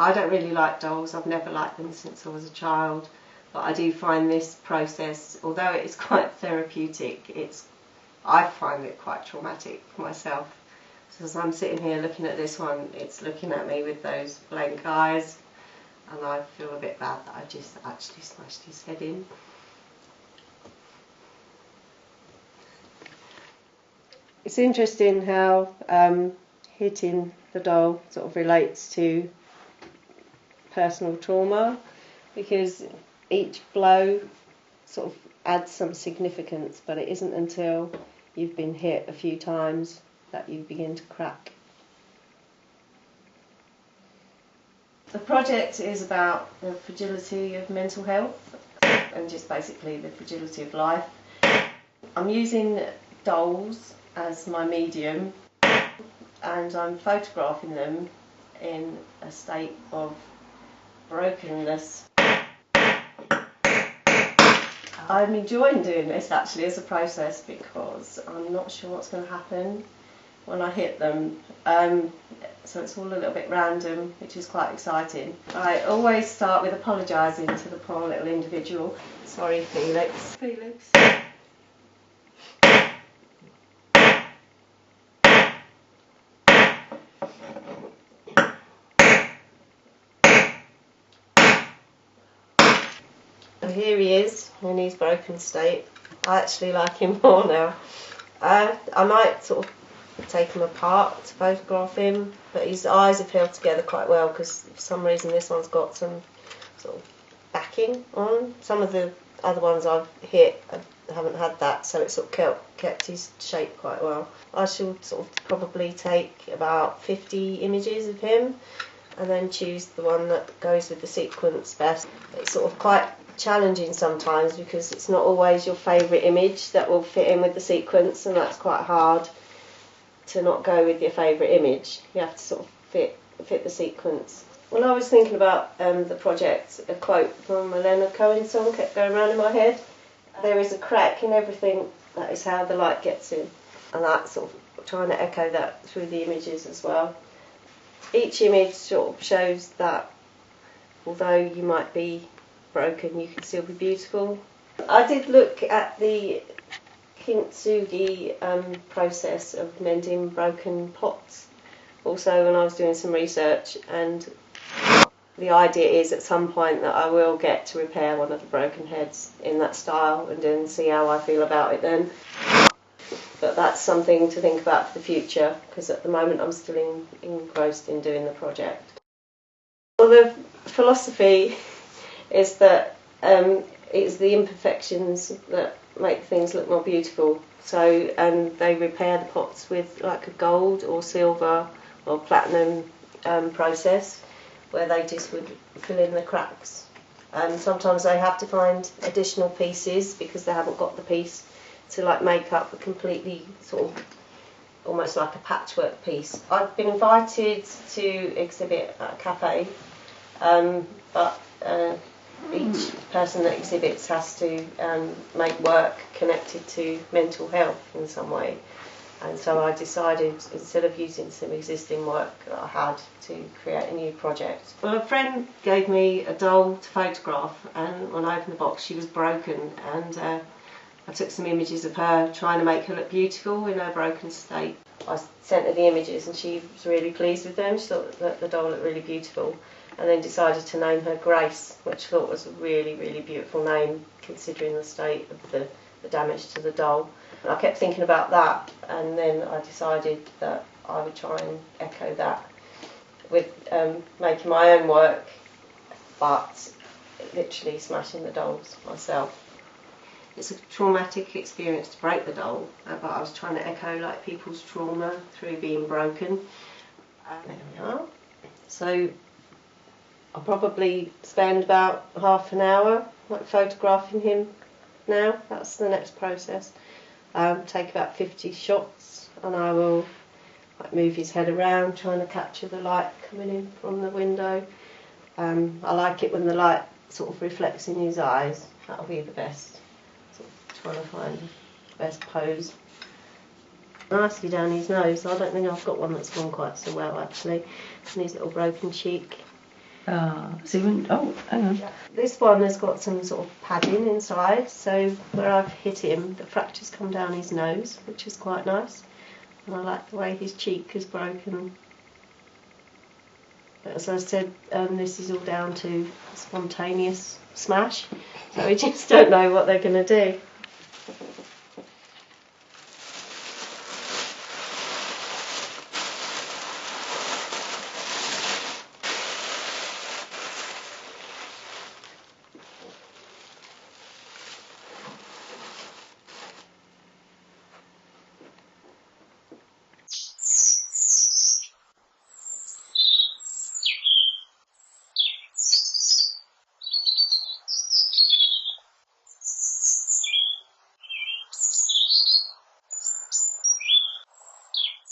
I don't really like dolls. I've never liked them since I was a child, but I do find this process, although it is quite therapeutic, I find it quite traumatic for myself. So as I'm sitting here looking at this one, it's looking at me with those blank eyes, and I feel a bit bad that I just actually smashed his head in. It's interesting how hitting the doll sort of relates to personal trauma, because each blow sort of adds some significance, but it isn't until you've been hit a few times that you begin to crack. The project is about the fragility of mental health and just basically the fragility of life. I'm using dolls as my medium, and I'm photographing them in a state of brokenness. I'm enjoying doing this actually as a process, because I'm not sure what's going to happen when I hit them. So it's all a little bit random, which is quite exciting. I always start with apologising to the poor little individual. Sorry, Felix. Felix. Here he is in his broken state. I actually like him more now. I might sort of take him apart to photograph him, but his eyes have held together quite well, because for some reason this one's got some sort of backing on. Some of the other ones I've hit haven't had that, so it sort of kept his shape quite well. I shall sort of probably take about 50 images of him and then choose the one that goes with the sequence best. It's sort of quite challenging sometimes, because it's not always your favourite image that will fit in with the sequence, and that's quite hard to not go with your favourite image. You have to sort of fit the sequence. When I was thinking about the project, a quote from a Leonard Cohen song kept going around in my head. There is a crack in everything, that is how the light gets in. And that's sort of trying to echo that through the images as well. Each image sort of shows that although you might be broken, you can still be beautiful. I did look at the kintsugi process of mending broken pots also when I was doing some research, and the idea is at some point that I will get to repair one of the broken heads in that style and then see how I feel about it then. But that's something to think about for the future, because at the moment I'm still engrossed in doing the project. Well, the philosophy is that it's the imperfections that make things look more beautiful. So, and they repair the pots with like a gold or silver or platinum process, where they just would fill in the cracks. And sometimes they have to find additional pieces because they haven't got the piece to like make up a completely sort of almost like a patchwork piece. I've been invited to exhibit at a cafe, but each person that exhibits has to make work connected to mental health in some way. And so I decided, instead of using some existing work that I had, to create a new project. Well, a friend gave me a doll to photograph, and when I opened the box she was broken, and I took some images of her trying to make her look beautiful in her broken state. I sent her the images and she was really pleased with them. She thought that the doll looked really beautiful, and then decided to name her Grace, which I thought was a really, really beautiful name considering the state of the damage to the doll. I kept thinking about that, and then I decided that I would try and echo that with making my own work, but literally smashing the dolls myself. It's a traumatic experience to break the doll, but I was trying to echo like people's trauma through being broken. There we are. So I'll probably spend about half an hour like photographing him now. That's the next process. Take about 50 shots, and I will like move his head around, trying to capture the light coming in from the window. I like it when the light sort of reflects in his eyes. That'll be the best. Sort of trying to find the best pose. Nicely down his nose. I don't think I've got one that's gone quite so well actually. And his little broken cheek. So you wouldn't. Oh, hang on. This one has got some sort of padding inside, so where I've hit him, the fracture's come down his nose, which is quite nice. And I like the way his cheek is broken. But as I said, this is all down to spontaneous smash, so we just don't know what they're going to do.